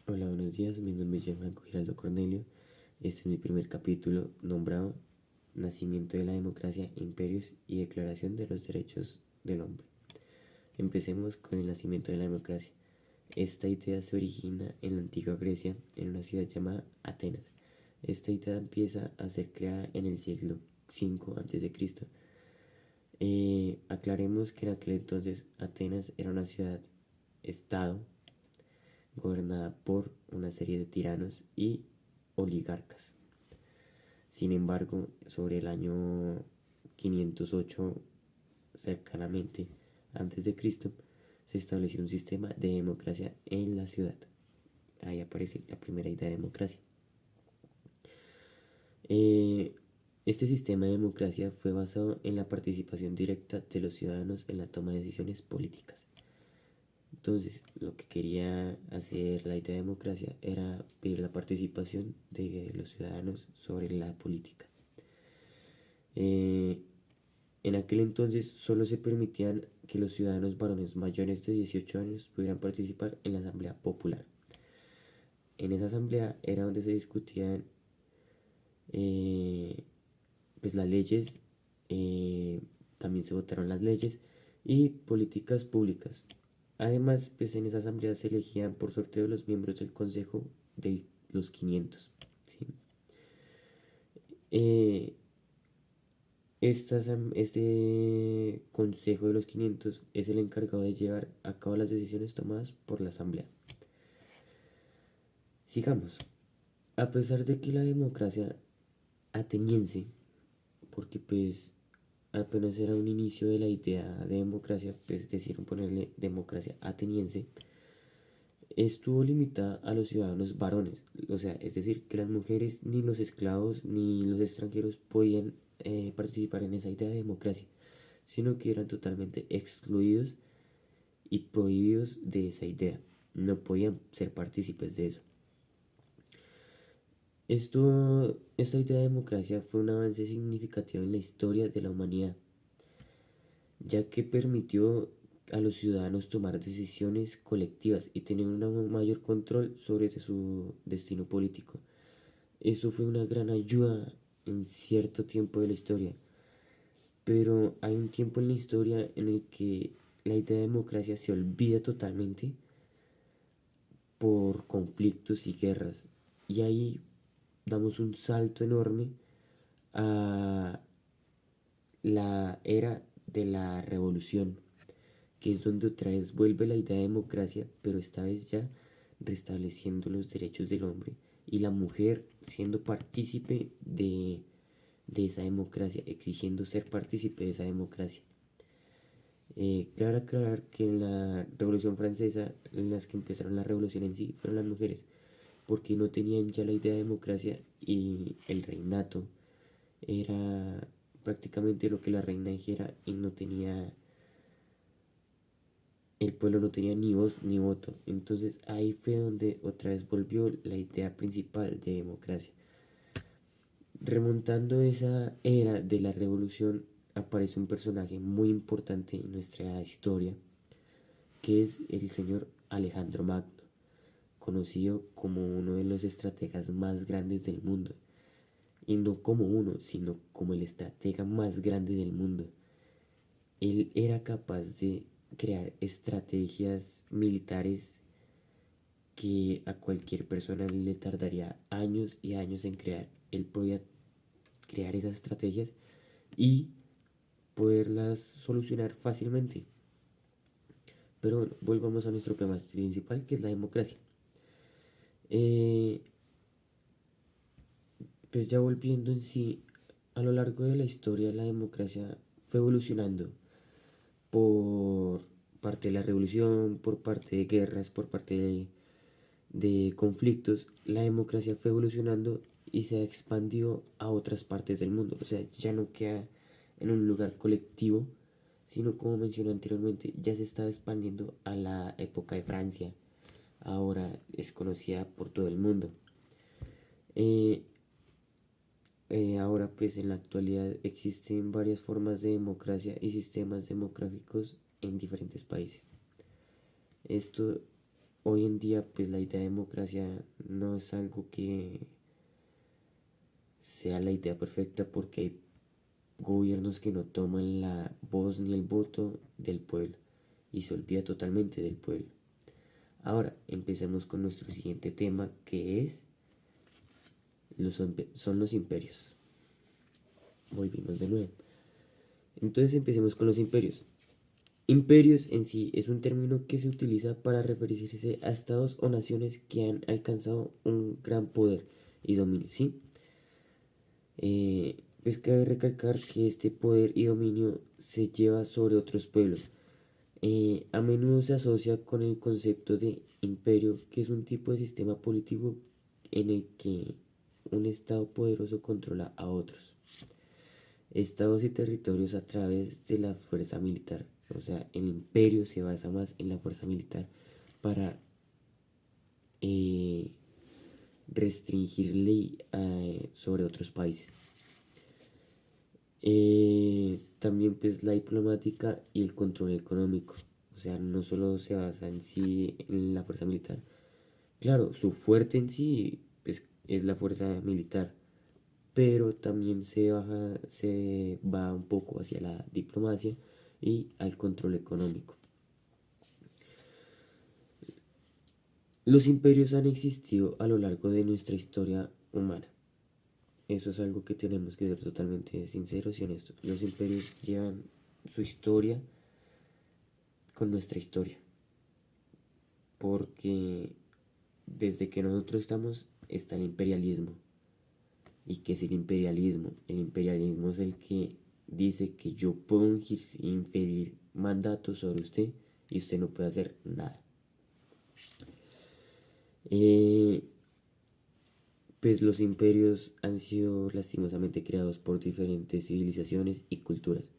Hola, buenos días. Mi nombre es Gianfranco Giraldo Cornelio. Este es mi primer capítulo nombrado Nacimiento de la democracia, imperios y declaración de los derechos del hombre. Empecemos con el nacimiento de la democracia. Esta idea se origina en la antigua Grecia, en una ciudad llamada Atenas. Esta idea empieza a ser creada en el siglo V a.C. Aclaremos que en aquel entonces Atenas era una ciudad-estado gobernada por una serie de tiranos y oligarcas. Sin embargo, sobre el año 508 cercanamente antes de Cristo, se estableció un sistema de democracia en la ciudad. Ahí aparece la primera idea de democracia. Eh, este sistema de democracia fue basado en la participación directa de los ciudadanos en la toma de decisiones políticas. Entonces, lo que quería hacer la idea de democracia era pedir la participación de los ciudadanos sobre la política. Eh, en aquel entonces solo se permitían que los ciudadanos varones mayores de 18 años pudieran participar en la Asamblea Popular. En esa asamblea era donde se discutían eh, pues las leyes, eh, también se votaron las leyes y políticas públicas. Además, pues en esa asamblea se elegían por sorteo los miembros del Consejo de los 500. ¿Sí? Eh, este Consejo de los 500 es el encargado de llevar a cabo las decisiones tomadas por la asamblea. Sigamos. A pesar de que la democracia ateniense, porque pues apenas era un inicio de la idea de democracia, pues decidieron ponerle democracia ateniense, estuvo limitada a los ciudadanos varones, o sea, es decir, que las mujeres, ni los esclavos, ni los extranjeros podían participar en esa idea de democracia, sino que eran totalmente excluidos y prohibidos de esa idea, no podían ser partícipes de eso. Esta idea de democracia fue un avance significativo en la historia de la humanidad, ya que permitió a los ciudadanos tomar decisiones colectivas y tener un mayor control sobre su destino político. Eso fue una gran ayuda en cierto tiempo de la historia, pero hay un tiempo en la historia en el que la idea de democracia se olvida totalmente por conflictos y guerras. Y ahí damos un salto enorme a la era de la revolución, que es donde otra vez vuelve la idea de democracia, pero esta vez ya restableciendo los derechos del hombre y la mujer siendo partícipe de esa democracia, exigiendo ser partícipe de esa democracia. Claro aclarar que en la Revolución Francesa, en las que empezaron la revolución en sí, fueron las mujeres, porque no tenían ya la idea de democracia y el reinato era prácticamente lo que la reina dijera y no tenía, el pueblo no tenía ni voz ni voto. Entonces ahí fue donde otra vez volvió la idea principal de democracia. Remontando esa era de la revolución, aparece un personaje muy importante en nuestra historia, que es el señor Alejandro Magno, conocido como uno de los estrategas más grandes del mundo. Y no como uno, sino como el estratega más grande del mundo. Él era capaz de crear estrategias militares que a cualquier persona le tardaría años y años en crear. Él podía crear esas estrategias y poderlas solucionar fácilmente. Pero bueno, volvamos a nuestro tema principal, que es la democracia. Eh, pues ya volviendo en sí, a lo largo de la historia la democracia fue evolucionando por parte de la revolución, por parte de guerras, por parte de conflictos. La democracia fue evolucionando y se expandió a otras partes del mundo. O sea, ya no queda en un lugar colectivo, sino como mencioné anteriormente, ya se estaba expandiendo a la época de Francia. Ahora es conocida por todo el mundo. Eh, Ahora pues en la actualidad existen varias formas de democracia y sistemas democráticos en diferentes países. Esto hoy en día pues la idea de democracia no es algo que sea la idea perfecta porque hay gobiernos que no toman la voz ni el voto del pueblo y se olvida totalmente del pueblo. Ahora, empecemos con nuestro siguiente tema que es son los imperios. Volvimos de nuevo. Entonces empecemos con los imperios. Imperios en sí es un término que se utiliza para referirse a estados o naciones que han alcanzado un gran poder y dominio, ¿sí? Pues cabe recalcar que este poder y dominio se lleva sobre otros pueblos. A menudo se asocia con el concepto de imperio, que es un tipo de sistema político en el que un estado poderoso controla a otros estados y territorios a través de la fuerza militar. O sea, el imperio se basa más en la fuerza militar para eh, restringirle sobre otros países. También pues la diplomática y el control económico. O sea, no solo se basa en sí en la fuerza militar. Claro, su fuerte en sí pues, es la fuerza militar, pero también se va un poco hacia la diplomacia y al control económico. Los imperios han existido a lo largo de nuestra historia humana. Eso es algo que tenemos que ser totalmente sinceros y honestos. Los imperios llevan su historia con nuestra historia, porque desde que nosotros estamos está el imperialismo. ¿Y qué es el imperialismo? El imperialismo es el que dice que yo puedo inferir mandatos sobre usted y usted no puede hacer nada. Eh, pues los imperios han sido lastimosamente creados por diferentes civilizaciones y culturas.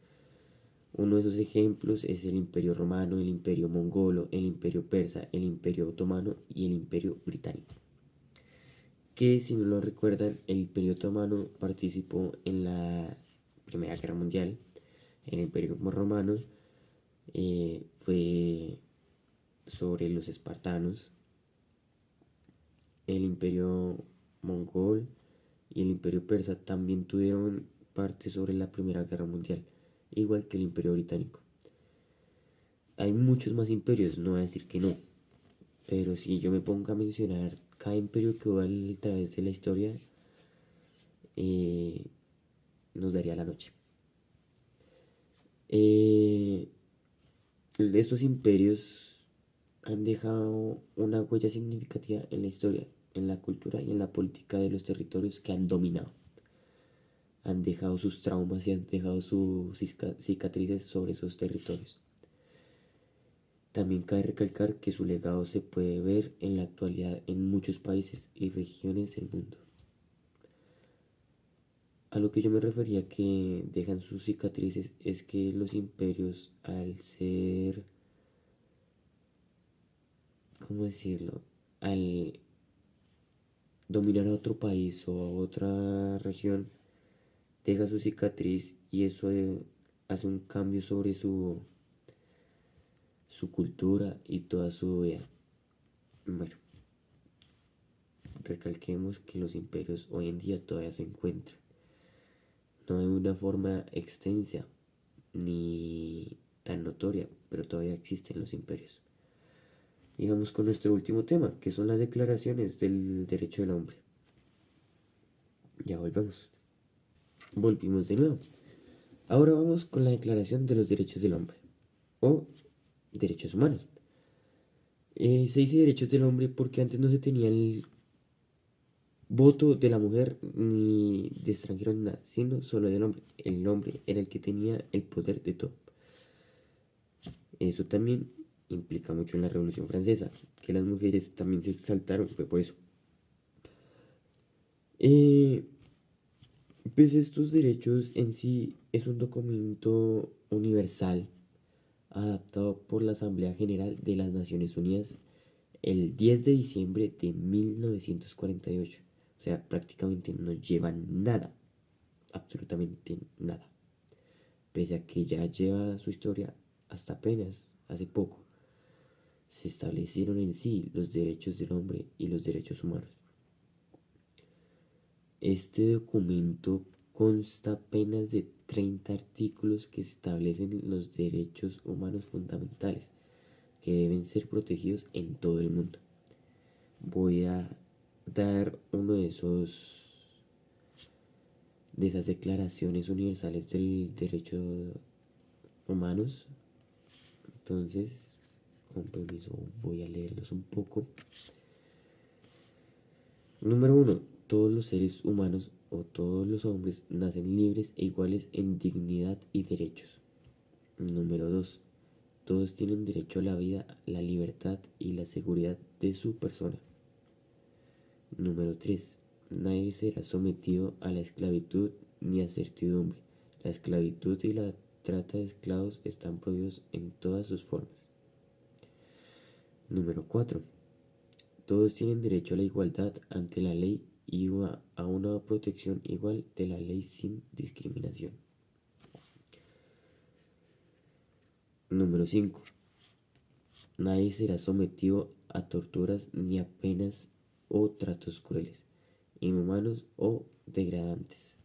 Uno de esos ejemplos es el imperio romano, el imperio mongolo, el imperio persa, el imperio otomano y el imperio británico. Que si no lo recuerdan, el imperio otomano participó en la Primera Guerra Mundial. El imperio romano fue sobre los espartanos. El imperio mongol y el imperio persa también tuvieron parte sobre la Primera Guerra Mundial, igual que el imperio británico. Hay muchos más imperios, no voy a decir que no, pero si yo me pongo a mencionar cada imperio que hubo a través de la historia, eh, nos daría la noche. Estos imperios han dejado una huella significativa en la historia, en la cultura y en la política de los territorios que han dominado. Han dejado sus traumas y han dejado sus cicatrices sobre esos territorios. También cabe recalcar que su legado se puede ver en la actualidad en muchos países y regiones del mundo. A lo que yo me refería que dejan sus cicatrices es que los imperios, al ser, ¿cómo decirlo? Al dominar a otro país o a otra región, deja su cicatriz y eso hace un cambio sobre su cultura y toda su vida. Bueno, recalquemos que los imperios hoy en día todavía se encuentran, no de una forma extensa ni tan notoria, pero todavía existen los imperios. Y vamos con nuestro último tema, que son las declaraciones del derecho del hombre. Ya volvemos. Volvimos de nuevo. Ahora vamos con la Declaración de los Derechos del Hombre, o derechos humanos. Se dice derechos del hombre porque antes no se tenía el voto de la mujer ni de extranjero ni nada, sino solo del hombre. El hombre era el que tenía el poder de todo. Eso también implica mucho en la Revolución Francesa, que las mujeres también se exaltaron, fue por eso. Eh, pues estos derechos en sí es un documento universal adaptado por la Asamblea General de las Naciones Unidas el 10 de diciembre de 1948. O sea, prácticamente no llevan nada, absolutamente nada. Pese a que ya lleva su historia hasta apenas hace poco. se establecieron en sí los derechos del hombre y los derechos humanos. Este documento consta apenas de 30 artículos que establecen los derechos humanos fundamentales que deben ser protegidos en todo el mundo. Voy a dar uno de esas declaraciones universales del derecho humanos. Entonces, con permiso, voy a leerlos un poco. Número 1. Todos los seres humanos o todos los hombres nacen libres e iguales en dignidad y derechos. Número 2. Todos tienen derecho a la vida, la libertad y la seguridad de su persona. Número 3. Nadie será sometido a la esclavitud ni a servidumbre. La esclavitud y la trata de esclavos están prohibidos en todas sus formas. Número 4. Todos tienen derecho a la igualdad ante la ley y a una protección igual de la ley sin discriminación. Número 5. Nadie será sometido a torturas ni a penas o tratos crueles, inhumanos o degradantes.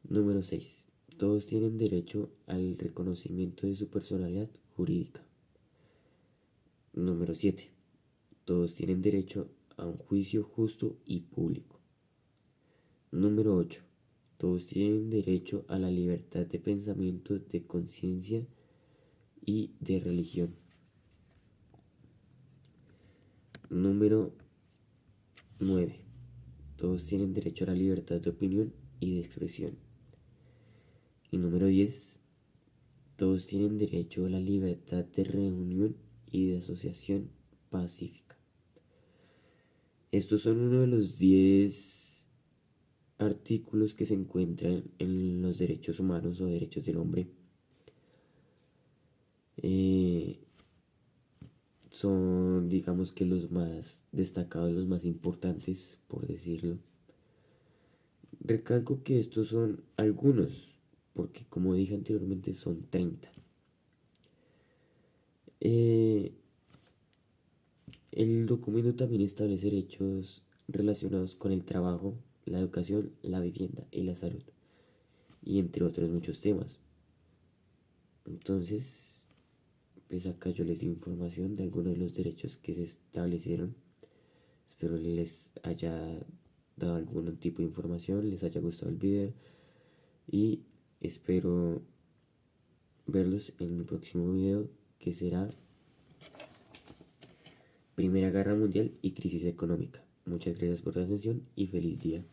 Número 6. Todos tienen derecho al reconocimiento de su personalidad jurídica. Número 7. Todos tienen derecho a un juicio justo y público. Número 8. Todos tienen derecho a la libertad de pensamiento, de conciencia y de religión. Número 9. Todos tienen derecho a la libertad de opinión y de expresión. Y número 10. Todos tienen derecho a la libertad de reunión y de asociación pacífica. Estos son uno de los 10 artículos que se encuentran en los derechos humanos o derechos del hombre. Son, digamos que los más destacados, los más importantes, por decirlo. Recalco que estos son algunos, porque como dije anteriormente son 30. El documento también establece derechos relacionados con el trabajo, la educación, la vivienda y la salud, y entre otros muchos temas. Entonces, pues acá yo les di información de algunos de los derechos que se establecieron. Espero les haya dado algún tipo de información, les haya gustado el video y espero verlos en mi próximo video, que será Primera Guerra Mundial y crisis económica. Muchas gracias por su atención y feliz día.